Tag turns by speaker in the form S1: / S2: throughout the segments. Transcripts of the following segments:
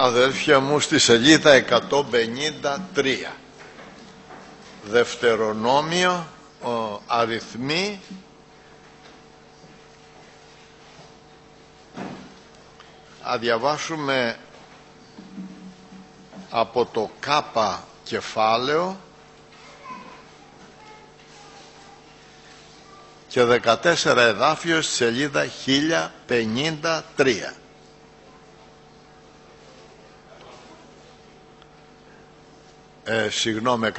S1: Αδέρφια μου, στη σελίδα 153, Δευτερονόμιο, αριθμοί, θα διαβάσουμε από το Κάπα κεφάλαιο και 14 εδάφιο στη σελίδα 1053. Συγγνώμη, 153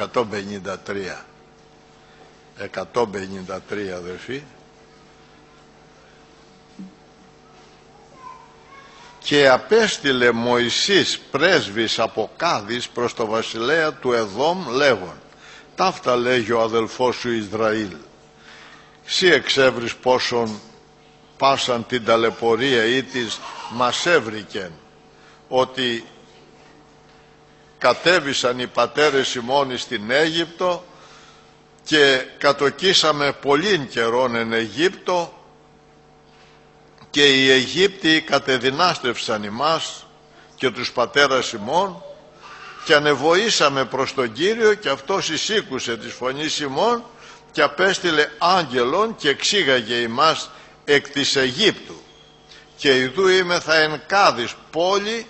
S1: αδερφοί. Και απέστειλε Μωυσής πρέσβης από Κάδης προς το βασιλέα του Εδόμ λέγον: ταύτα λέγει ο αδελφός σου Ισραήλ, σύ εξεύρεις πόσον πάσαν την ταλαιπωρία ή της μας έβρικεν, ότι κατέβησαν οι πατέρες ημών στην Αίγυπτο και κατοκίσαμε πολλήν καιρόν εν Αιγύπτο και οι Αιγύπτιοι κατεδυνάστευσαν ημάς και τους πατέρας ημών και ανεβοήσαμε προς τον Κύριο και αυτός εισήκουσε της φωνής ημών και απέστειλε άγγελον και εξήγαγε ημάς εκ της Αιγύπτου και ιδού είμεθα εν Κάδης πόλη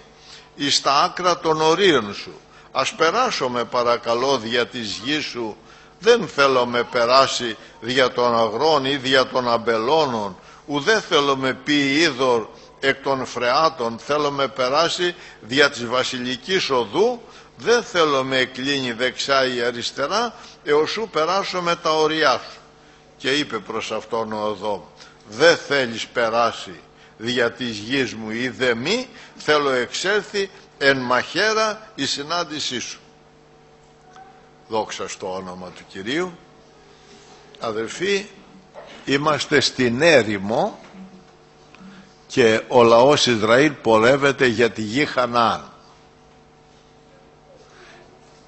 S1: εις τα άκρα των ορίων σου. Ας περάσουμε παρακαλώ δια της γης σου, δεν θέλω με περάσει δια των αγρών ή δια των αμπελώνων, ουδέ θέλω με πει είδωρ εκ των φρεάτων, θέλω με περάσει δια της βασιλικής οδού, δεν θέλω με εκκλίνει δεξιά ή αριστερά, έως σου περάσω με τα ωριά σου. Και είπε προς αυτόν ο Εδόμ: δεν θέλεις περάσει δια της γης μου ή δε μη, θέλω εξέλθει εν μαχαίρα η συνάντησή σου. Δόξα στο όνομα του Κυρίου. Αδελφοί, είμαστε στην έρημο και ο λαός Ισραήλ πορεύεται για τη γη Χαναάν.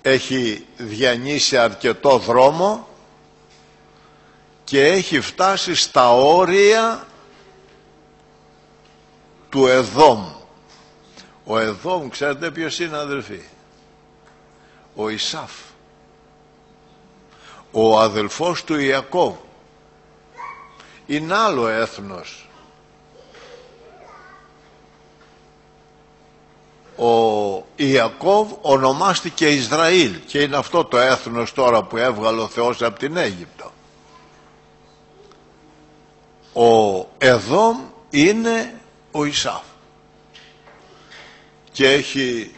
S1: Έχει διανύσει αρκετό δρόμο και έχει φτάσει στα όρια του Εδόμ. Ο Εδόμ, ξέρετε ποιος είναι αδελφοί? Ο Ισάφ, ο αδελφός του Ιακώβ. Είναι άλλο έθνος. Ο Ιακώβ ονομάστηκε Ισραήλ και είναι αυτό το έθνος τώρα που έβγαλε ο Θεός από την Αίγυπτο. Ο Εδόμ είναι ο Ισάφ και έχει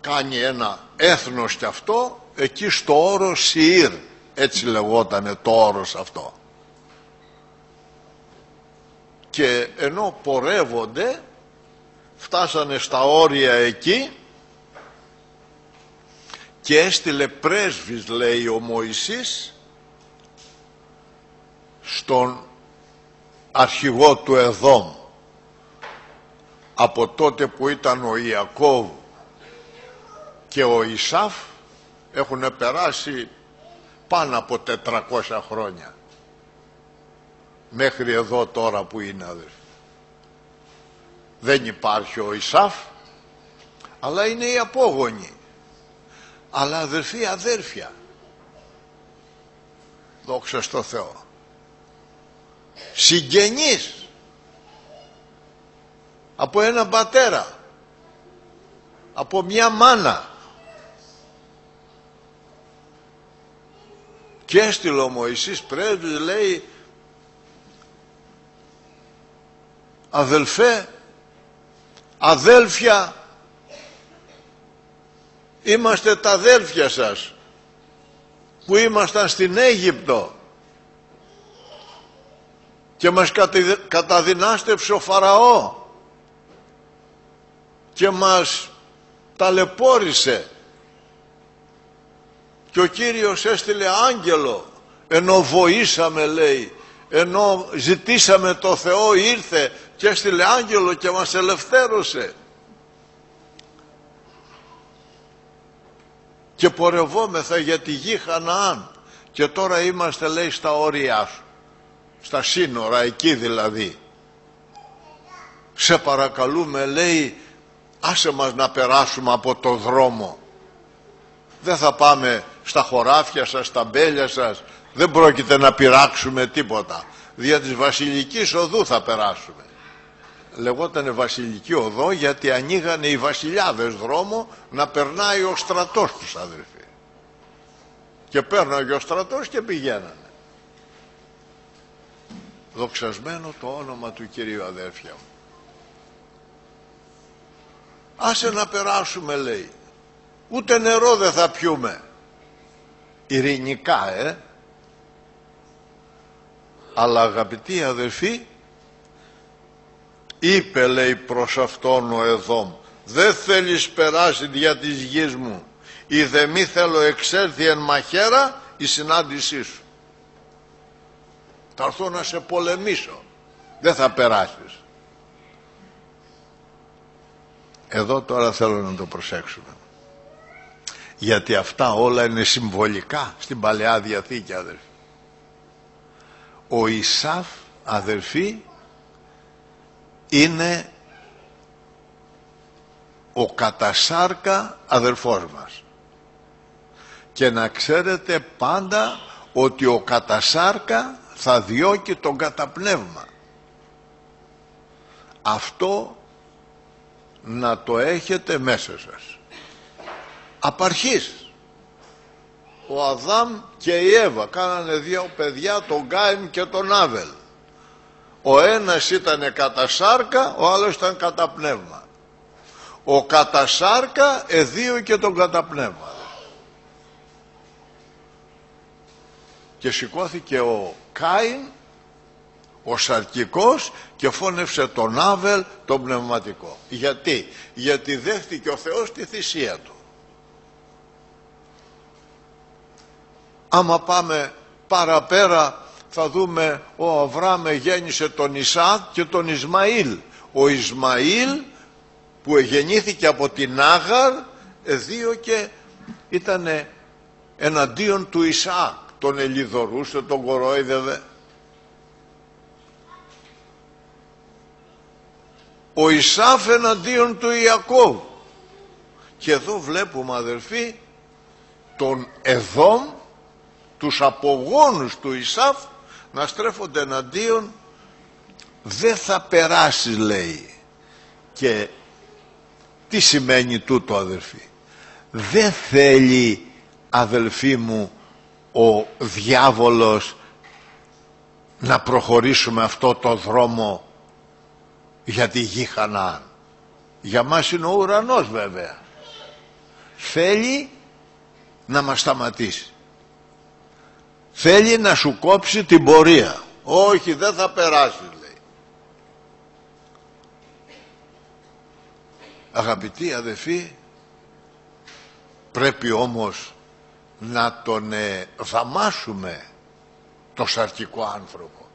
S1: κάνει ένα έθνος κι αυτό εκεί στο όρος Σιήρ, έτσι λεγότανε το όρος αυτό. Και ενώ πορεύονται φτάσανε στα όρια εκεί και έστειλε πρέσβης, λέει ο Μωυσής, στον αρχηγό του Εδόμ. Από τότε που ήταν ο Ιακώβ και ο Ισάφ έχουν περάσει πάνω από 400 χρόνια μέχρι εδώ τώρα που είναι, αδερφοί. Δεν υπάρχει ο Ισάφ, αλλά είναι οι απόγονοι, αλλά αδερφοί αδέρφια. Δόξα στο Θεό. Συγγενείς από έναν πατέρα, από μια μάνα. Και έστειλε ο Μωυσής πρέσβης, λέει: αδελφέ, αδέλφια, είμαστε τα αδέλφια σας που ήμασταν στην Αίγυπτο και μας καταδυνάστευσε ο Φαραώ και μας ταλαιπώρησε και ο Κύριος έστειλε άγγελο, ενώ βοήσαμε, λέει, ενώ ζητήσαμε το Θεό, ήρθε και έστειλε άγγελο και μας ελευθέρωσε. Και πορευόμεθα για τη γη Χαναάν και τώρα είμαστε, λέει, στα όρια σου, στα σύνορα εκεί δηλαδή. σε παρακαλούμε, λέει, άσε μας να περάσουμε από το δρόμο. Δεν θα πάμε στα χωράφια σας, στα μπέλια σας, δεν πρόκειται να πειράξουμε τίποτα. Δια της Βασιλικής Οδού θα περάσουμε. Λεγότανε Βασιλική Οδό γιατί ανοίγανε οι βασιλιάδες δρόμο να περνάει ο στρατός τους, αδελφοί. Και πέρναγε ο στρατός και πηγαίνανε. Δοξασμένο το όνομα του Κυρίου, αδέρφια μου. Άσε να περάσουμε, λέει. Ούτε νερό δεν θα πιούμε. Ειρηνικά, Αλλά αγαπητοί αδελφοί, είπε, λέει, προς αυτόν ο Εδώμ, δεν θέλεις περάσει δια της γης μου, ή δε μη θέλω εξέλθει εν μαχαίρα η συνάντησή σου. Θα έρθω να σε πολεμήσω, δεν θα περάσεις. Εδώ τώρα θέλω να το προσέξουμε, γιατί αυτά όλα είναι συμβολικά στην Παλαιά Διαθήκη, αδελφοί. Ο Ισαύ, αδελφοί, είναι ο κατασάρκα αδελφός μας. Και να ξέρετε πάντα ότι ο κατασάρκα θα διώκει τον καταπνεύμα. Αυτό να το έχετε μέσα σας. Απ' αρχής ο Αδάμ και η Εύα κάνανε δύο παιδιά, τον Κάιν και τον Άβελ. Ο ένας ήταν κατασάρκα, ο άλλος ήταν καταπνεύμα. Ο κατασάρκα εδίωκε τον καταπνεύμα. Και σηκώθηκε ο Κάιν, ο σαρκικός, και φώνευσε τον Άβελ, τον πνευματικό. Γιατί? Γιατί δέχτηκε ο Θεός τη θυσία του. Άμα πάμε παραπέρα θα δούμε ο Αβραάμ γέννησε τον Ισαάκ και τον Ισμαήλ. Ο Ισμαήλ που γεννήθηκε από την Άγαρ εδίωκε, ήτανε εναντίον του Ισαάκ. Τον ελιδωρούσε, τον κορόιδευε. Ο Ισαύ εναντίον του Ιακώβ. Και εδώ βλέπουμε, αδελφοί, τον Εδώμ, τους απογόνους του Ισαύ, να στρέφονται εναντίον. Δεν θα περάσεις, λέει. Και τι σημαίνει τούτο, αδελφοί? Δεν θέλει, αδελφοί μου, ο διάβολος να προχωρήσουμε αυτό το δρόμο για τη γη Χαναάν. Για μας είναι ο ουρανός, βέβαια. Θέλει να μας σταματήσει. Θέλει να σου κόψει την πορεία. Όχι, δεν θα περάσεις, λέει. Αγαπητοί αδελφοί, πρέπει όμως να τον δαμάσουμε το σαρκικό άνθρωπο.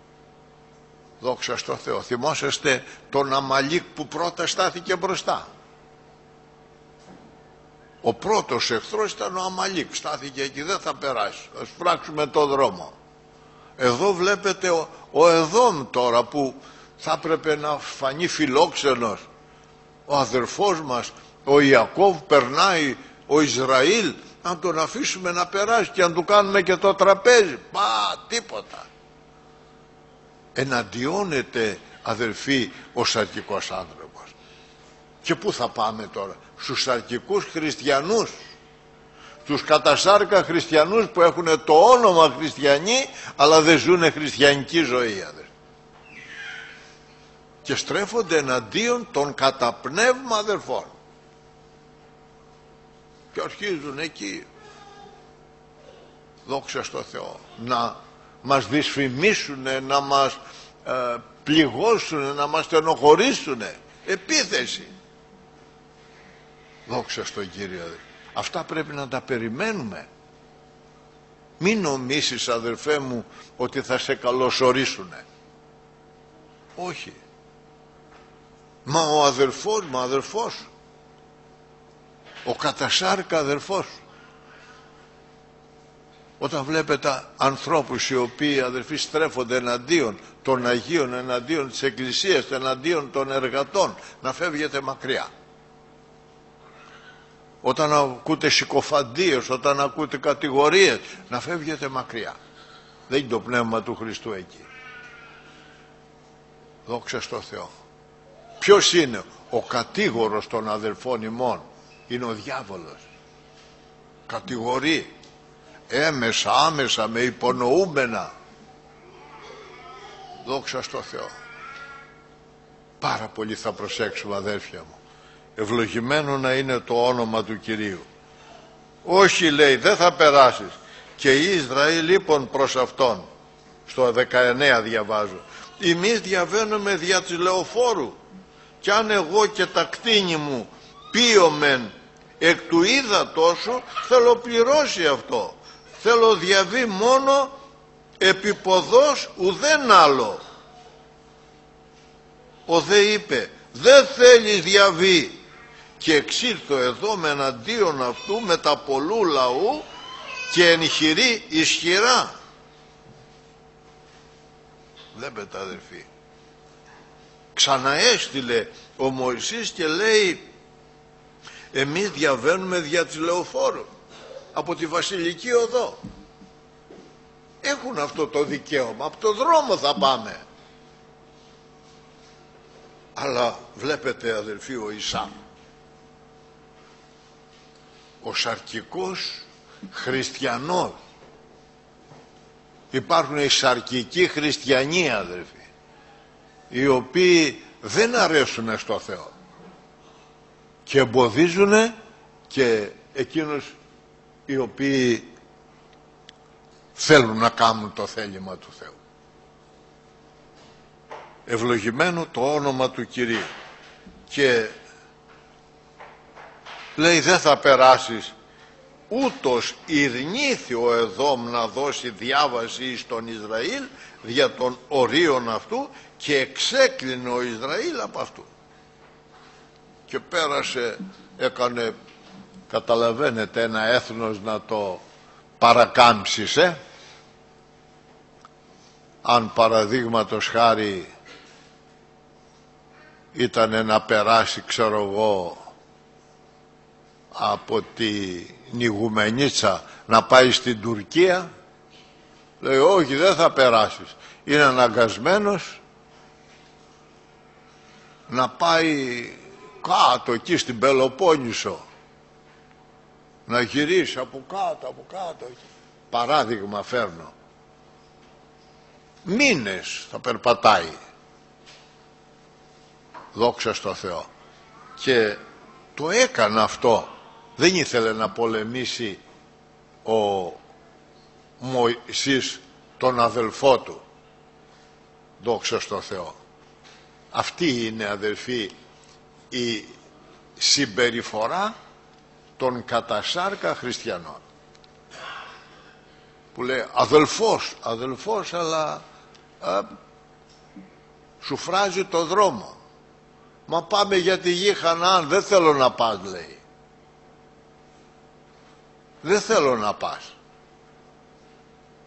S1: Δόξα στο Θεό. Θυμόσαστε τον Αμαλίκ που πρώτα στάθηκε μπροστά? Ο πρώτος εχθρός ήταν ο Αμαλίκ. Στάθηκε εκεί, δεν θα περάσει, θα σπράξουμε το δρόμο. Εδώ βλέπετε ο Εδώμ τώρα, που θα έπρεπε να φανεί φιλόξενος. Ο αδερφός μας ο Ιακώβ περνάει, ο Ισραήλ, να τον αφήσουμε να περάσει και να του κάνουμε και το τραπέζι? Τίποτα. Εναντιώνεται, αδελφοί, ο σαρκικός άνθρωπος. Και πού θα πάμε τώρα? Στους σαρκικούς χριστιανούς, τους κατασάρκα χριστιανούς που έχουν το όνομα χριστιανοί αλλά δεν ζουν χριστιανική ζωή, αδελφοί. Και στρέφονται εναντίον των καταπνεύμα αδελφών. Και αρχίζουν εκεί, δόξα στο Θεό, να μας δυσφημίσουν, να μας πληγώσουν, να μας στενοχωρήσουν. Επίθεση. Δόξα στον Κύριο. Αυτά πρέπει να τα περιμένουμε. Μην νομίσεις, αδελφέ μου, ότι θα σε καλωσορίσουνε. Όχι. Μα ο αδελφός μου, αδελφός, ο κατασάρκα αδελφός, Όταν βλέπετε ανθρώπους οι οποίοι, αδερφοί, στρέφονται εναντίον των Αγίων, εναντίον της Εκκλησίας, εναντίον των εργατών, να φεύγετε μακριά. Όταν ακούτε συκοφαντίες, όταν ακούτε κατηγορίες, να φεύγετε μακριά. Δεν είναι το πνεύμα του Χριστού εκεί. Δόξα στο Θεό. Ποιος είναι ο κατήγορος των αδελφών ημών? Είναι ο διάβολος. Κατηγορεί έμεσα, άμεσα, με υπονοούμενα. Δόξα στο Θεό. Πάρα πολύ θα προσέξουμε, αδέρφια μου. Ευλογημένο να είναι το όνομα του Κυρίου. Όχι, λέει, δεν θα περάσεις. Και οι Ισραήλ λοιπόν προς αυτόν, στο 19 διαβάζω, εμείς διαβαίνουμε δια της λεωφόρου, κι αν εγώ και τα κτήνη μου πίωμεν εκ του ύδατος σου, θέλω πληρώσει αυτό. Θέλω διαβεί μόνο επιποδός ουδέν άλλο. Ο δε είπε, δεν θέλεις διαβεί, και εξήλθω εδώ με εναντίον αυτού με τα πολλού λαού και ενχειρεί ισχυρά. Βλέπετε, αδερφοί, ξαναέστειλε ο Μωυσής και λέει, εμείς διαβαίνουμε δια της λεωφόρου, από τη Βασιλική Οδό. Έχουν αυτό το δικαίωμα, από το δρόμο θα πάμε. Αλλά βλέπετε, αδελφοί, ο Ισαάκ, ο σαρκικός χριστιανός. Υπάρχουν οι σαρκικοί χριστιανοί, αδελφοί, οι οποίοι δεν αρέσουν στο Θεό και εμποδίζουν και εκείνους οι οποίοι θέλουν να κάνουν το θέλημα του Θεού. Ευλογημένο το όνομα του Κυρίου. Και λέει, δεν θα περάσεις, ούτως ηρνήθη ο Εδώμ να δώσει διάβαση στον Ισραήλ δια των ορίων αυτού, και εξέκλεινε ο Ισραήλ από αυτού. Και πέρασε, έκανε, καταλαβαίνετε, ένα έθνος να το παρακάμψεις, αν παραδείγματος χάρη ήταν να περάσει, ξέρω εγώ, από τη Ιγουμενίτσα να πάει στην Τουρκία, λέει όχι, δεν θα περάσεις. Είναι αναγκασμένος να πάει κάτω εκεί στην Πελοπόννησο, να γυρίσει από κάτω. Παράδειγμα φέρνω. Μήνες θα περπατάει. Δόξα στο Θεό. Και το έκανε αυτό. Δεν ήθελε να πολεμήσει ο Μωυσής τον αδελφό του. Δόξα στο Θεό. Αυτή είναι, αδελφοί, η συμπεριφορά των κατασάρκα χριστιανών, που λέει αδελφός, αλλά σου φράζει το δρόμο. Μα πάμε για τη γη Χαναάν. Δεν θέλω να πας, λέει. Δεν θέλω να πας.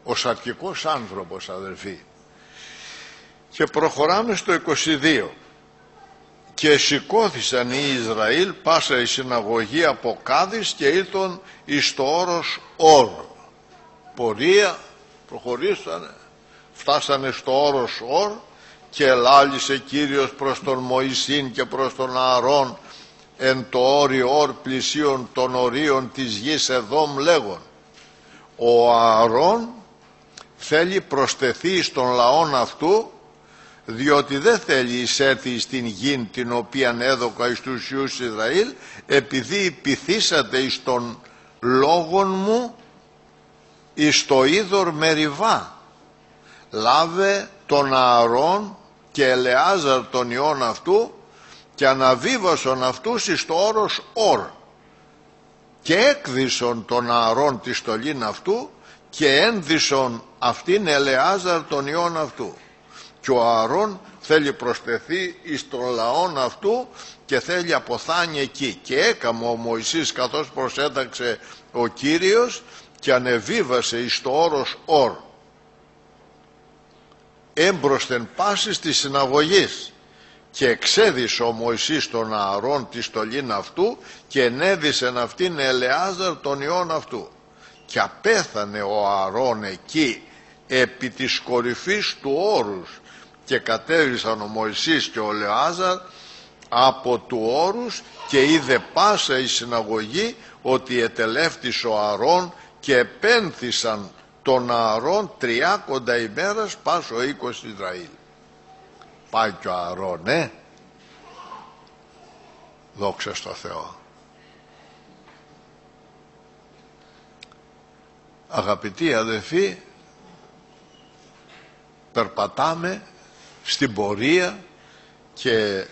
S1: Ο σαρκικός άνθρωπος, αδελφοί. Και προχωράμε στο 22. Και σηκώθησαν οι Ισραήλ πάσα η συναγωγή από Κάδης και ήλθον εις το όρος Ορ. Πορεία, προχωρήσανε, φτάσανε στο όρος Ορ, και ελάλησε Κύριος προς τον Μωυσήν και προς τον Ααρών εν το όριο Ορ πλησίον των ορίων της γης Εδώμ λέγον, ο Ααρών θέλει προστεθεί στον λαόν αυτού, διότι δεν θέλει εισέρθει στην γη την οποία έδωκα εις τους Υιούς Ισραήλ, επειδή πειθήσατε εις τον λόγον μου εις το είδωρ Μεριβά. Λάβε τον Ααρών και Ελεάζαρ τον ιών αυτού και αναβίβασον αυτούς εις το όρος Ορ, και έκδισον τον Ααρών τη στολήν αυτού και ένδισον αυτήν Ελεάζαρ τον ιών αυτού. Και ο Ααρών θέλει προστεθεί εις τον λαόν αυτού και θέλει αποθάνει εκεί. Και έκαμε ο Μωυσής καθώς προσέταξε ο Κύριος, και ανεβίβασε εις το όρος Ορ έμπροσθεν πάσης της συναγωγής, και εξέδισε ο Μωυσής τον Ααρών τη στολήν αυτού και ενέδυσεν αυτήν Ελεάζαρ τον ιών αυτού, και απέθανε ο Ααρών εκεί επί της κορυφής του όρους, και κατέβησαν ο Μωυσής και ο Ελεάζαρ από του όρους, και είδε πάσα η συναγωγή ότι ετελεύτησε ο Ααρών, και επένθησαν τον Ααρών 30 ημέρας πάσο οίκος Ισραήλ. Πάει και ο Ααρών, δόξα στο Θεό. Αγαπητοί αδελφοί, περπατάμε στην πορεία και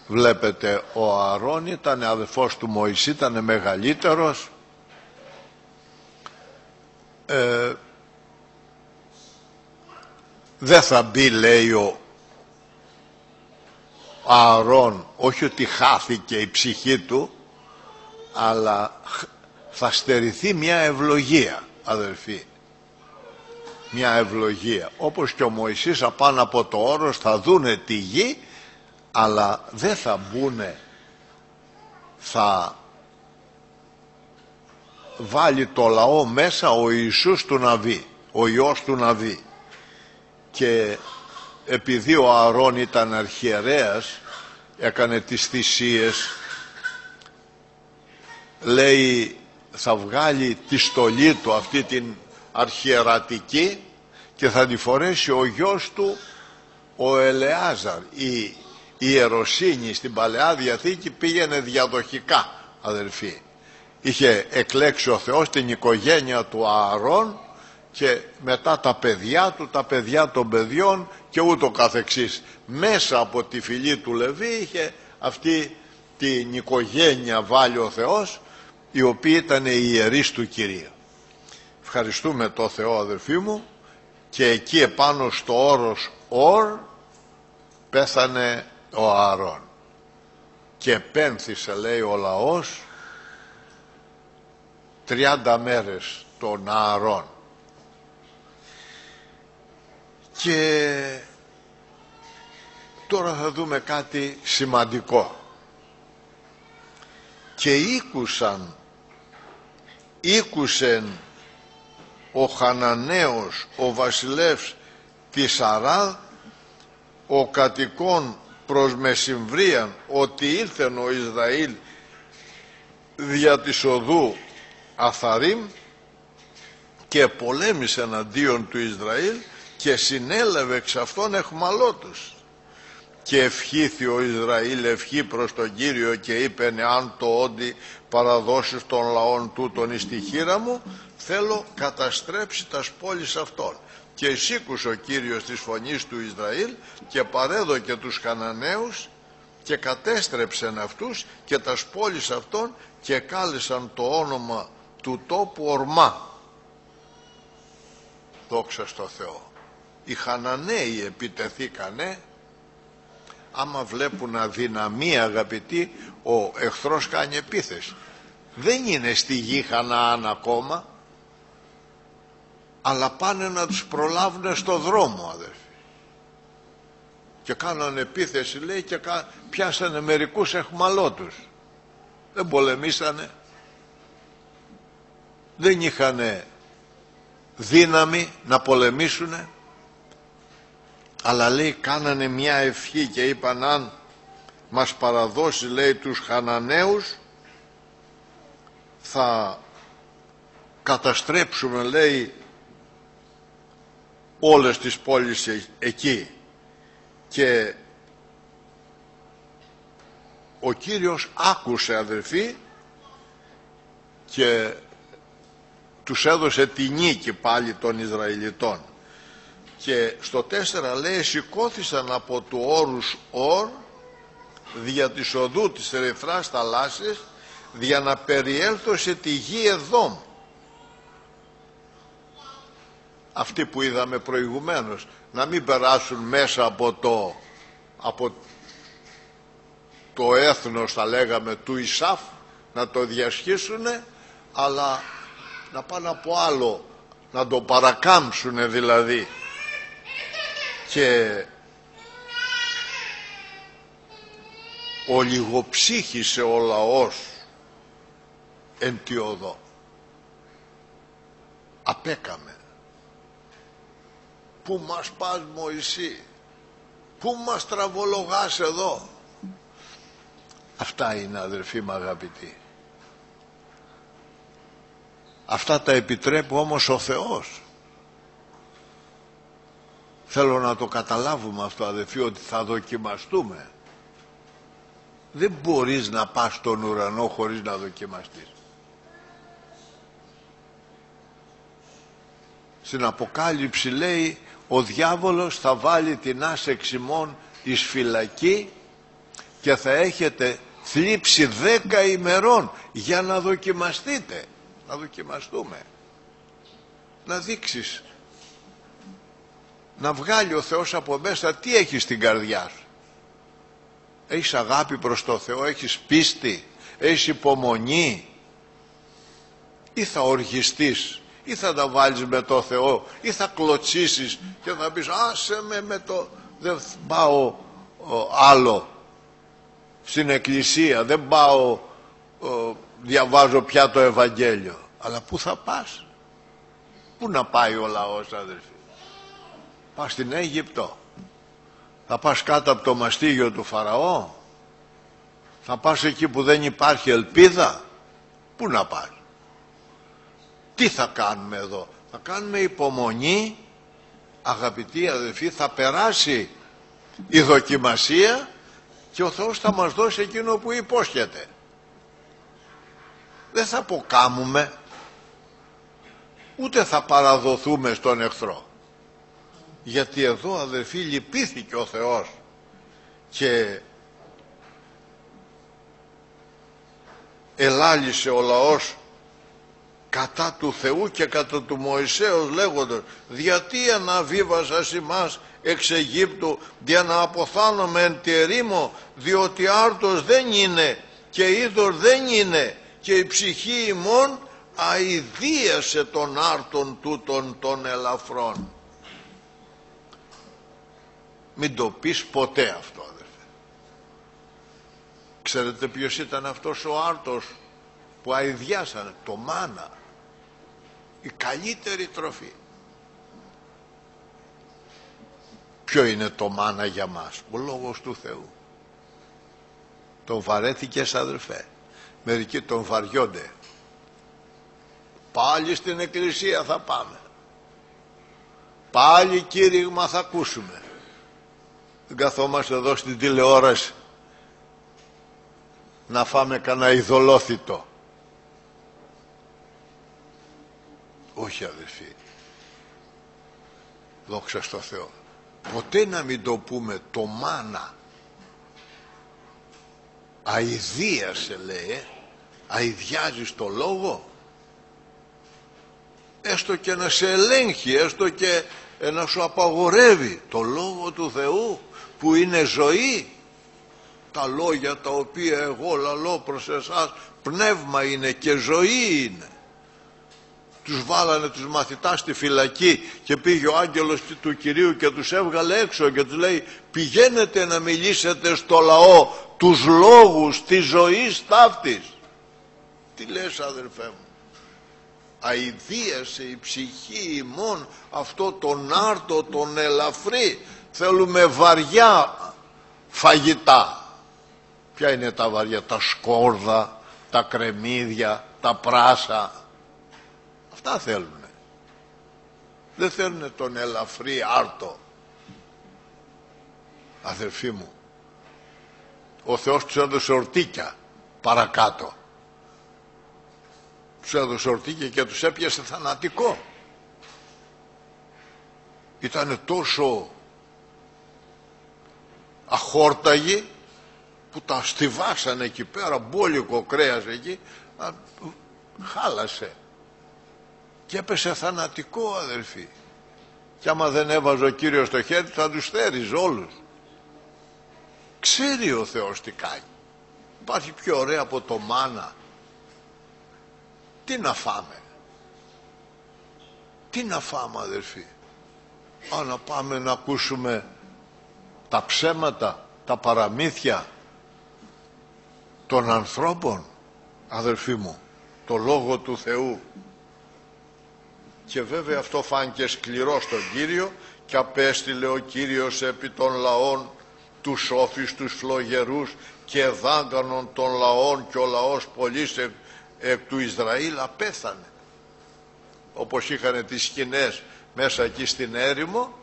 S1: βλέπετε ο Ααρών ήταν αδελφός του Μωυσή, ήταν μεγαλύτερος. Δεν θα μπει, λέει ο Ααρών, όχι ότι χάθηκε η ψυχή του, αλλά θα στερηθεί μια ευλογία, αδελφοί, μια ευλογία. Όπως και ο Μωυσής απάνω από το όρος θα δούνε τη γη, αλλά δεν θα μπουνε, θα βάλει το λαό μέσα ο Ιησούς του Ναβί, ο Υιός του Ναβί. Και επειδή ο Ααρών ήταν αρχιερέας, έκανε τις θυσίες, λέει θα βγάλει τη στολή του αυτή την αρχιερατική και θα τη φορέσει ο γιος του ο Ελεάζαρ. Η ιεροσύνη στην Παλαιά Διαθήκη πήγαινε διαδοχικά, αδελφοί. Είχε εκλέξει ο Θεός την οικογένεια του Ααρών και μετά τα παιδιά του, τα παιδιά των παιδιών και ούτω καθεξής. Μέσα από τη φυλή του Λεβί είχε αυτή την οικογένεια βάλει ο Θεός, οι οποίοι ήταν οι ιερείς του Κυρίου. Ευχαριστούμε το Θεό, αδελφοί μου. Και εκεί επάνω στο όρος Ορ πέθανε ο Ααρών και επένθησε, λέει, ο λαός 30 μέρες τον Ααρών. Και τώρα θα δούμε κάτι σημαντικό. Και ήκουσεν ο Χαναναίος ο βασιλεύς της Αράδ, ο κατοικών προς μεσημβρίαν, ότι ήλθεν ο Ισραήλ δια της οδού Αθαρίμ και πολέμησε εναντίον του Ισραήλ και συνέλαβε εξ αυτών εχμαλώτους. Και ευχήθη ο Ισραήλ ευχή προς τον Κύριο και είπεν, αν το όντι παραδώσεις των λαών τούτων εις τη χείρα μου, θέλω καταστρέψει τας πόλεις αυτών. Και εισήκουσε ο Κύριος της φωνής του Ισραήλ και παρέδωκε τους Χαναναίους και κατέστρεψεν αυτούς και τας πόλεις αυτών και κάλεσαν το όνομα του τόπου Ορμά. Δόξα στο Θεό. Οι Χαναναίοι επιτεθήκανε. Άμα βλέπουν αδυναμία, αγαπητοί, ο εχθρός κάνει επίθεση. Δεν είναι στη γη Χαναάν ακόμα, αλλά πάνε να τους προλάβουν στο δρόμο, αδερφοί. Και κάνανε επίθεση, λέει, και πιάσανε μερικούς εχμαλώτους. Δεν πολεμήσανε, δεν είχανε δύναμη να πολεμήσουνε, αλλά, λέει, κάνανε μια ευχή και είπαν, αν μας παραδώσει, λέει, τους Χαναναίους, θα καταστρέψουμε, λέει, όλες τις πόλεις εκεί. Και ο Κύριος άκουσε, αδελφοί, και τους έδωσε τη νίκη πάλι των Ισραηλιτών. Και στο 4 λέει, σηκώθησαν από του όρους Ορ δια της οδού της ερυθράς θαλάσσης, για να περιέλθω σε τη γη Εδόμ. Αυτοί που είδαμε προηγουμένως, να μην περάσουν μέσα από το έθνος, θα λέγαμε, του Ισάφ, να το διασχίσουνε, αλλά να πάνε από άλλο, να το παρακάμψουνε δηλαδή. Και ολιγοψύχησε ο λαός εν τη οδό. Απέκαμε. Πού μας πας Μωυσή, πού μας τραβολογάς εδώ? Αυτά είναι, αδερφοί μου αγαπητοί. Αυτά τα επιτρέπει όμως ο Θεός. Θέλω να το καταλάβουμε αυτό, αδερφοί, ότι θα δοκιμαστούμε. Δεν μπορείς να πας στον ουρανό χωρίς να δοκιμαστείς. Στην Αποκάλυψη λέει, ο διάβολος θα βάλει την άσεξ ημών εις φυλακή και θα έχετε θλίψη 10 ημερών για να δοκιμαστείτε. Να δοκιμαστούμε. Να δείξεις. Να βγάλει ο Θεός από μέσα τι έχεις στην καρδιά σου. Έχεις αγάπη προς το Θεό, έχεις πίστη, έχεις υπομονή, ή θα οργιστείς, ή θα τα βάλεις με το Θεό, ή θα κλωτσίσεις και θα πεις άσε με το, δεν πάω άλλο στην εκκλησία, δεν πάω, διαβάζω πια το Ευαγγέλιο. Αλλά πού θα πας? Πού να πάει ο λαός, αδελφοί? Πας στην Αίγυπτο? Θα πας κάτω από το μαστίγιο του Φαραώ? Θα πας εκεί που δεν υπάρχει ελπίδα? Πού να πας? Τι θα κάνουμε εδώ? Θα κάνουμε υπομονή, αγαπητοί αδελφοί, θα περάσει η δοκιμασία και ο Θεός θα μας δώσει εκείνο που υπόσχεται. Δεν θα αποκάμουμε, ούτε θα παραδοθούμε στον εχθρό. Γιατί εδώ, αδελφοί, λυπήθηκε ο Θεός και ελάλησε ο λαός κατά του Θεού και κατά του Μωυσέως λέγοντας, γιατί αναβίβασας ημάς εξ Αιγύπτου για να αποθάνομαι εν τη ερήμο, διότι άρτος δεν είναι και είδωρ δεν είναι και η ψυχή ημών αηδίασε των άρτων τούτων των ελαφρών. Μην το πεις ποτέ αυτό, αδερφέ. Ξέρετε ποιος ήταν αυτός ο άρτος που αηδιάσανε? Το μάνα, η καλύτερη τροφή. Ποιο είναι το μάνα για μας? Ο Λόγος του Θεού. Τον βαρέθηκες, αδερφέ? Μερικοί τον βαριώνται. Πάλι στην εκκλησία θα πάμε, πάλι κήρυγμα θα ακούσουμε. Δεν καθόμαστε εδώ στην τηλεόραση να φάμε κανένα ειδωλόθητο. Όχι, αδελφοί. Δόξα στο Θεό. Ποτέ να μην το πούμε το μάνα. Αηδίασε, λέει, αηδιάζεις το λόγο. Έστω και να σε ελέγχει, έστω και να σου απαγορεύει το λόγο του Θεού που είναι ζωή. Τα λόγια τα οποία εγώ λαλώ προς εσάς πνεύμα είναι και ζωή είναι. Τους βάλανε τους μαθητάς στη φυλακή και πήγε ο άγγελος του Κυρίου και τους έβγαλε έξω και τους λέει, πηγαίνετε να μιλήσετε στο λαό τους λόγους της ζωής ταύτης. Τι λες, αδερφέ μου? Αηδίασε η ψυχή ημών αυτό τον άρτο τον ελαφρύ. Θέλουμε βαριά φαγητά. Ποια είναι τα βαριά? Τα σκόρδα, τα κρεμμύδια, τα πράσα. Αυτά θέλουν. Δεν θέλουν τον ελαφρύ άρτο. Αδερφοί μου, ο Θεός τους έδωσε ορτίκια παρακάτω. Τους έδωσε ορτίκια και τους έπιασε θανατικό. Ήτανε τόσο αχόρταγοι που τα στιβάσανε εκεί πέρα, μπόλικο κρέας εκεί, χάλασε και έπεσε θανατικό, αδελφοί. Και άμα δεν έβαζε ο Κύριος το χέρι θα τους θέριζε όλους. Ξέρει ο Θεός τι κάνει. Υπάρχει πιο ωραία από το μάνα? Τι να φάμε? Τι να φάμε, αδερφοί? Να πάμε να ακούσουμε τα ψέματα, τα παραμύθια των ανθρώπων, αδερφοί μου, το Λόγο του Θεού? Και βέβαια αυτό φάνηκε σκληρό στον Κύριο, και απέστειλε ο Κύριος επί των λαών τους σόφους, τους φλογερούς, και δάγκανον των λαών, και ο λαός πολύς εκ του Ισραήλ απέθανε. Όπως είχαν τις σκηνές μέσα εκεί στην έρημο,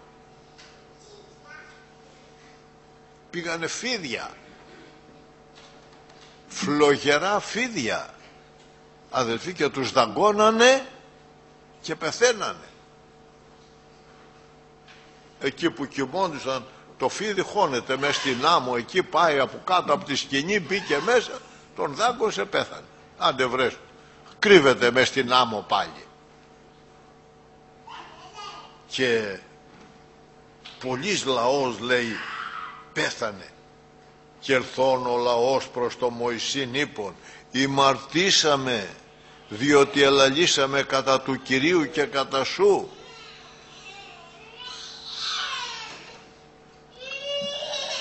S1: πήγανε φίδια, φλογερά φίδια, αδελφοί, και τους δαγκώνανε και πεθαίνανε. Εκεί που κοιμόντουσαν, το φίδι χώνεται μες στην άμμο, εκεί πάει από κάτω από τη σκηνή, μπήκε μέσα, τον δάγκωσε, πέθανε. Άντε βρες, κρύβεται μες στην άμμο πάλι. Και πολλής λαός, λέει, πέθανε. Και ερθών ο λαός προς το Μωυσήν είπον, ημαρτήσαμε, διότι ελαλήσαμε κατά του Κυρίου και κατά σου.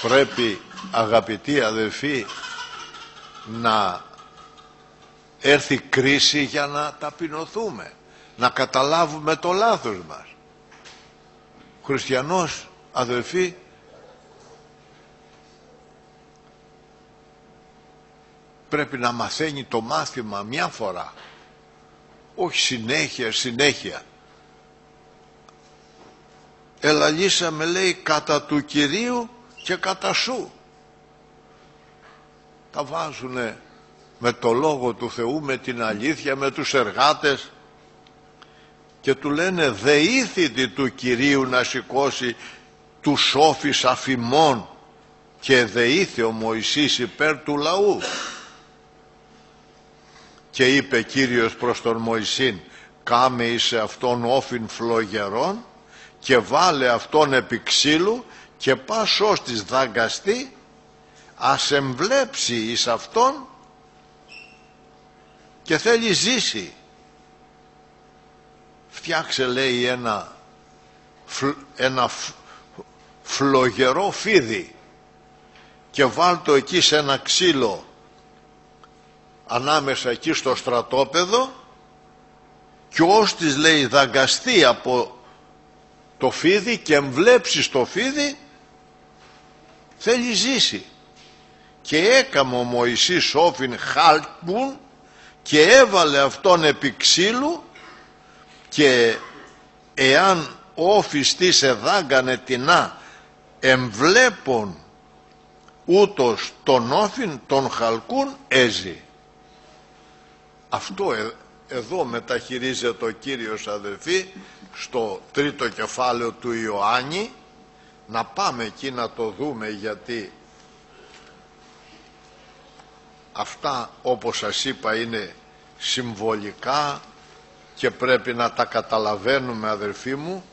S1: Πρέπει, αγαπητοί αδελφοί, να έρθει κρίση για να ταπεινωθούμε, να καταλάβουμε το λάθος μας. Ο χριστιανός, αδελφοί, πρέπει να μαθαίνει το μάθημα μια φορά, όχι συνέχεια. Ελαλήσαμε, λέει, κατά του Κυρίου και κατά σου. Τα βάζουνε με το Λόγο του Θεού, με την αλήθεια, με τους εργάτες, και του λένε δεήθητη του Κυρίου να σηκώσει τους σόφις αφημών, και δεήθη ο Μωυσής υπέρ του λαού. Και είπε Κύριος προς τον Μωυσήν, κάμε εις αυτόν όφιν φλογερών, και βάλε αυτόν επί ξύλου, και πας ως της δαγκαστεί, ας εμβλέψει εις αυτόν, και θέλει ζήσει. Φτιάξε, λέει, ένα φλογερό φίδι, και βάλ το εκεί σε ένα ξύλο, ανάμεσα εκεί στο στρατόπεδο, και ως της, λέει, δαγκαστεί από το φίδι και εμβλέψει το φίδι, θέλει ζήσει. Και έκαμε ο Μωυσής όφιν χάλκουν, και έβαλε αυτόν επί ξύλου, και εάν όφις της εδάγκανε τεινά, εμβλέπων ούτως τον όφιν τον χαλκούν έζη. Αυτό εδώ μεταχειρίζεται ο Κύριος, αδελφοί, στο 3ο κεφάλαιο του Ιωάννη. Να πάμε εκεί να το δούμε, γιατί αυτά, όπως σας είπα, είναι συμβολικά και πρέπει να τα καταλαβαίνουμε, αδελφοί μου.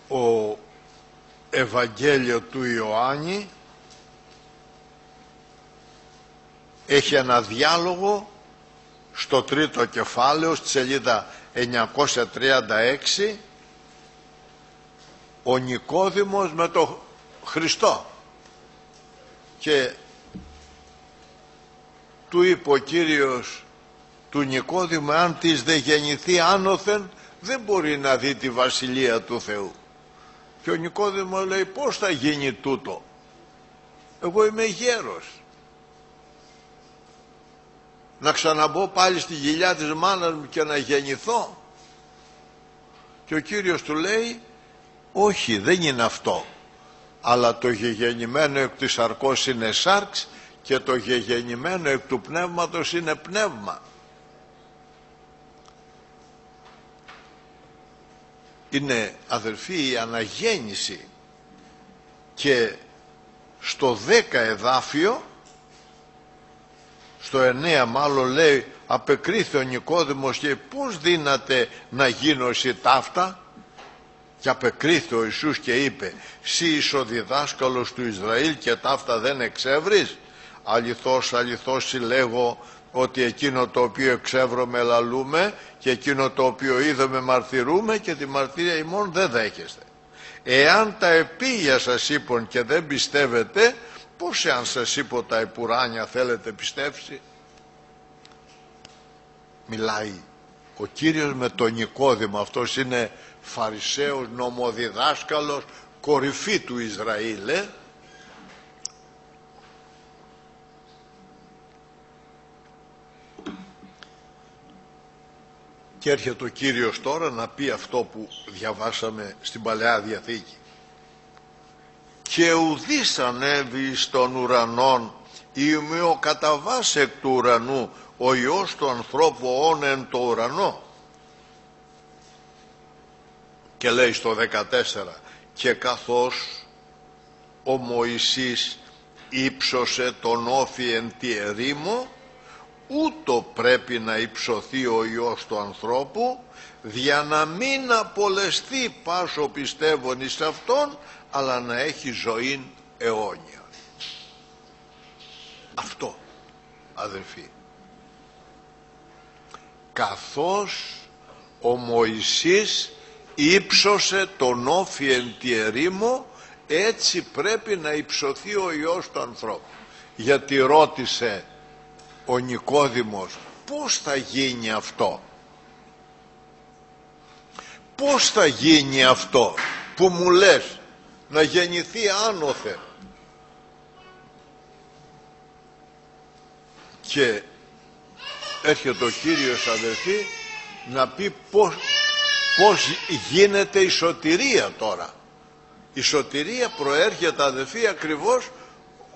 S1: Ο Ευαγγέλιο του Ιωάννη έχει ένα διάλογο στο 3ο κεφάλαιο, στη σελίδα 936, ο Νικόδημος με τον Χριστό, και του είπε ο Κύριος του Νικόδημου, αν της δε γεννηθεί άνωθεν δεν μπορεί να δει τη Βασιλεία του Θεού. Και ο Νικόδημος λέει, πώς θα γίνει τούτο, εγώ είμαι γέρος, να ξαναμπω πάλι στη κοιλιά της μάνας μου και να γεννηθώ? Και ο Κύριος του λέει, όχι, δεν είναι αυτό, αλλά το γεγεννημένο εκ της σαρκός είναι σάρξ, και το γεγεννημένο εκ του πνεύματος είναι πνεύμα. Είναι, αδελφοί, η αναγέννηση. Και στο 10 εδάφιο, στο 9 μάλλον, λέει, απεκρίθη ο Νικόδημος και πώς δύναται να γίνω εσύ ταύτα? Και απεκρίθη ο Ιησούς και είπε, σύ είσαι ο διδάσκαλος του Ισραήλ και ταύτα δεν εξεύρεις? Αληθώς, αληθώς συλλέγω ότι εκείνο το οποίο εξεύρωμε λαλούμε και εκείνο το οποίο είδαμε μαρτυρούμε και τη μαρτυρία ημών δεν δέχεστε. Εάν τα επίγεια σας είπων και δεν πιστεύετε, πώς εάν σας είπω τα επουράνια θέλετε πιστέψει? Μιλάει ο Κύριος με τον Νικόδημο. Αυτός είναι Φαρισαίος, νομοδιδάσκαλος, κορυφή του Ισραήλ. Και έρχεται ο Κύριος τώρα να πει αυτό που διαβάσαμε στην Παλαιά Διαθήκη. Και ουδής ανέβη στον ουρανόν ημιο κατά βάση εκ του ουρανού ο Υιός του ανθρώπου όν εν το ουρανό. Και λέει στο 14, και καθώς ο Μωυσής ύψωσε τον όφι εν τη ερήμο, ούτω πρέπει να υψωθεί ο Υιός του ανθρώπου, δια να μην απολεστεί πάσο πιστεύων εις αυτόν, αλλά να έχει ζωήν αιώνια. Αυτό, αδελφοί, καθώς ο Μωυσής ύψωσε τον όφι εν τη ερήμο, έτσι πρέπει να υψωθεί ο Υιός του ανθρώπου. Γιατί ρώτησε ο Νικόδημος, πώς θα γίνει αυτό? Πώς θα γίνει αυτό που μου λες να γεννηθεί άνωθεν? Και έρχεται ο Κύριος, αδελφοί, να πει πώς γίνεται η σωτηρία τώρα. Η σωτηρία προέρχεται, αδελφοί, ακριβώς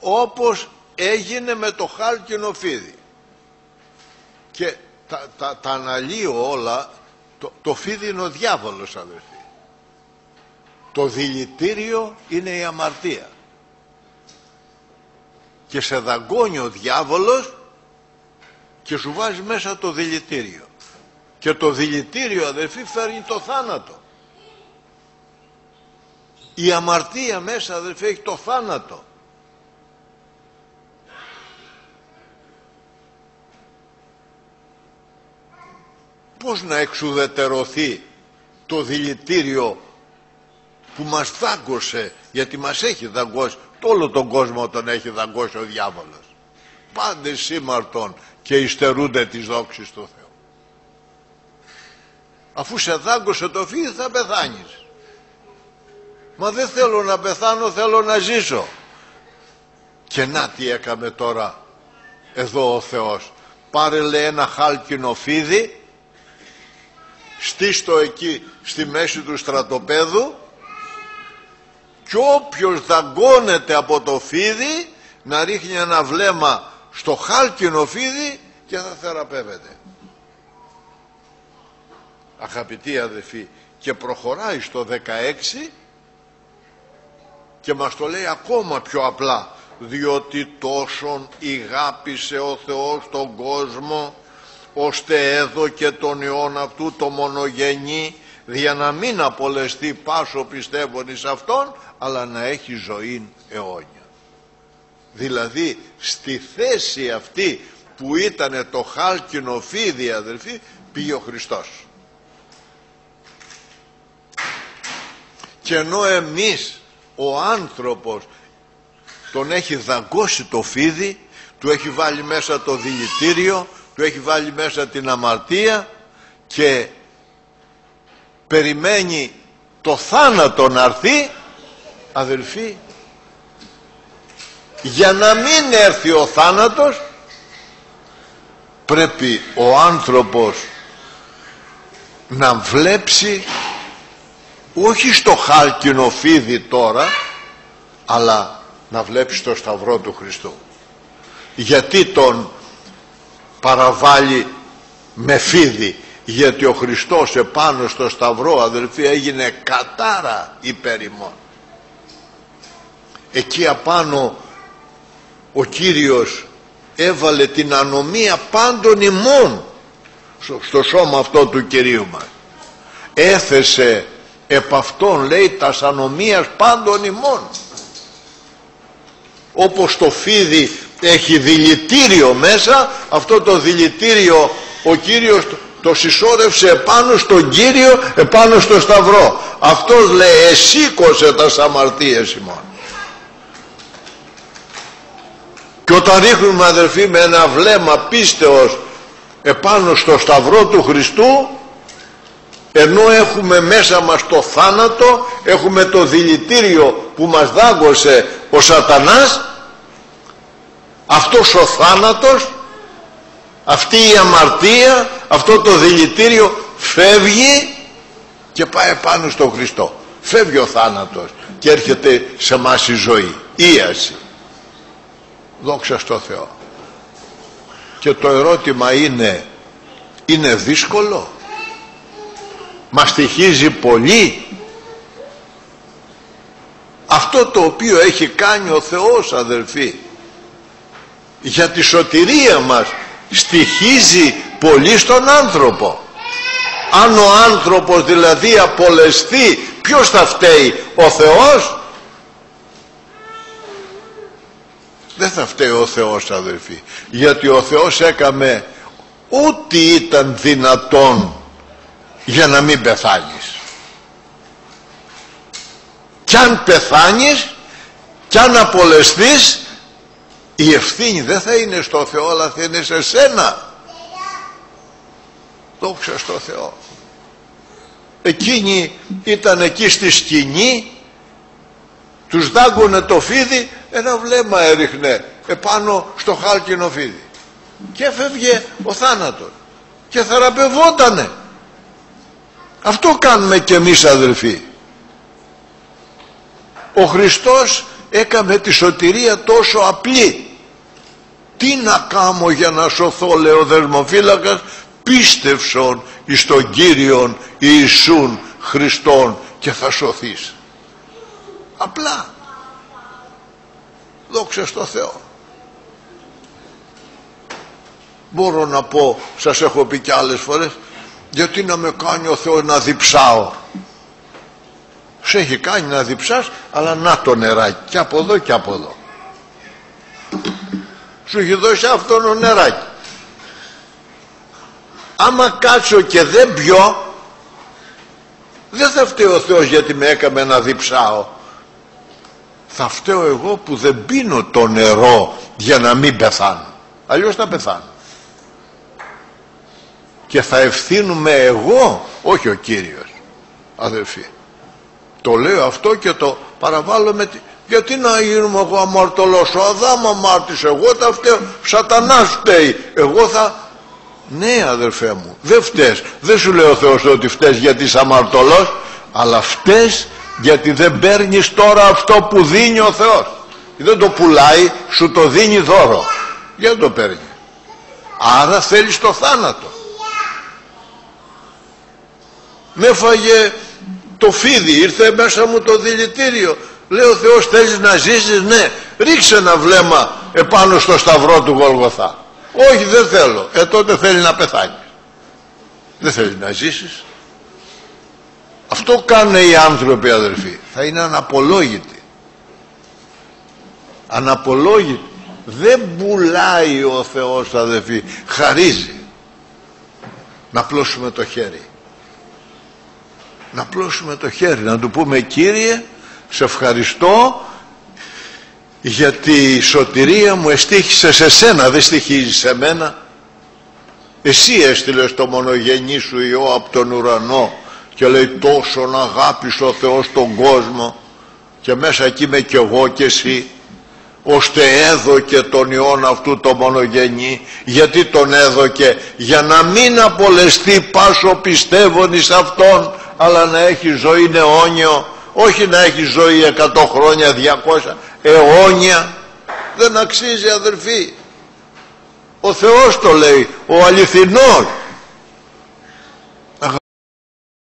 S1: όπως έγινε με το χάλκινο φίδι. Και τα αναλύω όλα. Το φίδι είναι ο διάβολος, αδελφοί. Το δηλητήριο είναι η αμαρτία. Και σε δαγκώνει ο διάβολος και σου βάζει μέσα το δηλητήριο. Και το δηλητήριο, αδελφοί, φέρνει το θάνατο. Η αμαρτία μέσα, αδελφοί, έχει το θάνατο. Πώς να εξουδετερωθεί το δηλητήριο που μας δάγκωσε? Γιατί μας έχει δαγκώσει, όλο τον κόσμο τον έχει δαγκώσει ο διάβολος. Πάντες σήμαρτον και υστερούνται της δόξης του Θεού. Αφού σε δάγκωσε το φίδι θα πεθάνεις. Μα δεν θέλω να πεθάνω, θέλω να ζήσω. Και να τι έκαμε τώρα εδώ ο Θεός? Πάρε, λέει, ένα χάλκινο φίδι, στήστο εκεί στη μέση του στρατοπέδου, και όποιος δαγκώνεται από το φίδι να ρίχνει ένα βλέμμα στο χάλκινο φίδι και θα θεραπεύεται. Αγαπητοί αδελφοί, και προχωράει στο 16 και μας το λέει ακόμα πιο απλά, διότι τόσον ηγάπησε ο Θεός τον κόσμο, ώστε έδωκε τον Υιόν αυτού το μονογενή, για να μην απολεστεί πάσο πιστεύων εις αυτόν, αλλά να έχει ζωήν αιώνια. Δηλαδή στη θέση αυτή που ήταν το χάλκινο φίδι, αδελφοί, πήγε ο Χριστός. Και ενώ εμείς, ο άνθρωπος, τον έχει δαγκώσει το φίδι, του έχει βάλει μέσα το δηλητήριο, του έχει βάλει μέσα την αμαρτία και περιμένει το θάνατο να έρθει, αδελφοί, για να μην έρθει ο θάνατος πρέπει ο άνθρωπος να βλέψει όχι στο χάλκινο φίδι τώρα, αλλά να βλέπει στο σταυρό του Χριστού. Γιατί τον παραβάλει με φίδι? Γιατί ο Χριστός επάνω στο σταυρό, αδελφοί, έγινε κατάρα υπέρ ημών. Εκεί απάνω ο Κύριος έβαλε την ανομία πάντων ημών στο σώμα αυτό του Κυρίου μας. Έθεσε επ' αυτόν, λέει, τας ανομίας πάντων ημών. όπως το φίδι έχει δηλητήριο μέσα, αυτό το δηλητήριο ο Κύριος το συσσόρευσε επάνω στον Κύριο, επάνω στο Σταυρό. Αυτός λέει εσήκωσε τας αμαρτίες ημών. Και όταν ρίχνουμε, αδελφοί, με ένα βλέμμα πίστεως επάνω στο Σταυρό του Χριστού, ενώ έχουμε μέσα μας το θάνατο, έχουμε το δηλητήριο που μας δάγκωσε ο Σατανάς, αυτός ο θάνατος, αυτή η αμαρτία, αυτό το δηλητήριο φεύγει και πάει πάνω στον Χριστό. Φεύγει ο θάνατος και έρχεται σε μας η ζωή, ίαση. Δόξα στο Θεό. Και το ερώτημα είναι δύσκολο? Μας στοιχίζει πολύ αυτό το οποίο έχει κάνει ο Θεός, αδελφοί, για τη σωτηρία μας? Στοιχίζει πολύ στον άνθρωπο. Αν ο άνθρωπος δηλαδή απολεστεί, ποιος θα φταίει? Ο Θεός? Δεν θα φταίει ο Θεός, αδελφοί, γιατί ο Θεός έκαμε ό,τι ήταν δυνατόν για να μην πεθάνεις. Κι αν πεθάνεις, κι αν απολεστείς, η ευθύνη δεν θα είναι στο Θεό, αλλά θα είναι σε σένα. Δόξα στο Θεό. Εκείνοι ήταν εκεί στη σκηνή, τους δάγκωνε το φίδι, ένα βλέμμα έριχνε επάνω στο χάλκινο φίδι και έφευγε ο θάνατος και θεραπευότανε. Αυτό κάνουμε κι εμείς, αδελφοί. Ο Χριστός έκαμε τη σωτηρία τόσο απλή. Τι να κάνω για να σωθώ, λέει ο δεσμοφύλακας? Πίστευσον εις τον Κύριον Ιησούν Χριστόν και θα σωθείς. Απλά. Δόξα στο Θεό. Μπορώ να πω, σας έχω πει κι άλλες φορές, γιατί να με κάνει ο Θεός να διψάω? Σε έχει κάνει να διψάς, αλλά να το νεράκι, και από εδώ και από εδώ. Σου έχει δώσει αυτό το νεράκι. Άμα κάτσω και δεν πιω, δεν θα φταίει ο Θεός γιατί με έκαμε να διψάω. Θα φταίω εγώ που δεν πίνω το νερό για να μην πεθάνω. Αλλιώς θα πεθάνω. Και θα ευθύνουμε εγώ, όχι ο Κύριος, αδελφοί. Το λέω αυτό και το παραβάλλω με γιατί να γίνουμε εγώ αμαρτωλός? Ο Αδάμ αμάρτησε, εγώ τα φταίω, Σατανάς φταίει, εγώ θα... Ναι, αδελφέ μου, δεν φταίς. Δεν σου λέει ο Θεός ότι φταίς γιατί είσαι αμαρτωλός, αλλά φταίς γιατί δεν παίρνεις τώρα αυτό που δίνει ο Θεός. Δεν το πουλάει, σου το δίνει δώρο. Γιατί το παίρνει? Άρα θέλεις το θάνατο. Με έφαγε το φίδι, ήρθε μέσα μου το δηλητήριο. Λέει ο Θεός, θέλεις να ζήσεις? Ναι. Ρίξε ένα βλέμμα επάνω στο σταυρό του Γολγοθά. Όχι, δεν θέλω. Τότε θέλει να πεθάνεις. Δεν θέλει να ζήσεις. Αυτό κάνουν οι άνθρωποι, αδελφοί. Θα είναι αναπολόγητοι. Αναπολόγητοι. Δεν πουλάει ο Θεός, αδελφοί. Χαρίζει. Να πλώσουμε το χέρι. Να πλώσουμε το χέρι. Να του πούμε, Κύριε, σε ευχαριστώ γιατί η σωτηρία μου εστίχησε σε σένα, δεν στοιχίζει σε μένα. Εσύ έστειλες το μονογενή σου Υιό από τον ουρανό και λέει τόσον αγάπησε ο Θεός τον κόσμο και μέσα εκεί είμαι κι εγώ και εσύ, ώστε έδωκε τον Υιόν αυτού το μονογενή. Γιατί τον έδωκε? Για να μην απολεστεί πάσο πιστεύων εις αυτόν, αλλά να έχει ζωή αιώνιο. Όχι να έχει ζωή 100 χρόνια, 200, αιώνια. Δεν αξίζει, αδελφοί. Ο Θεός το λέει, ο αληθινός.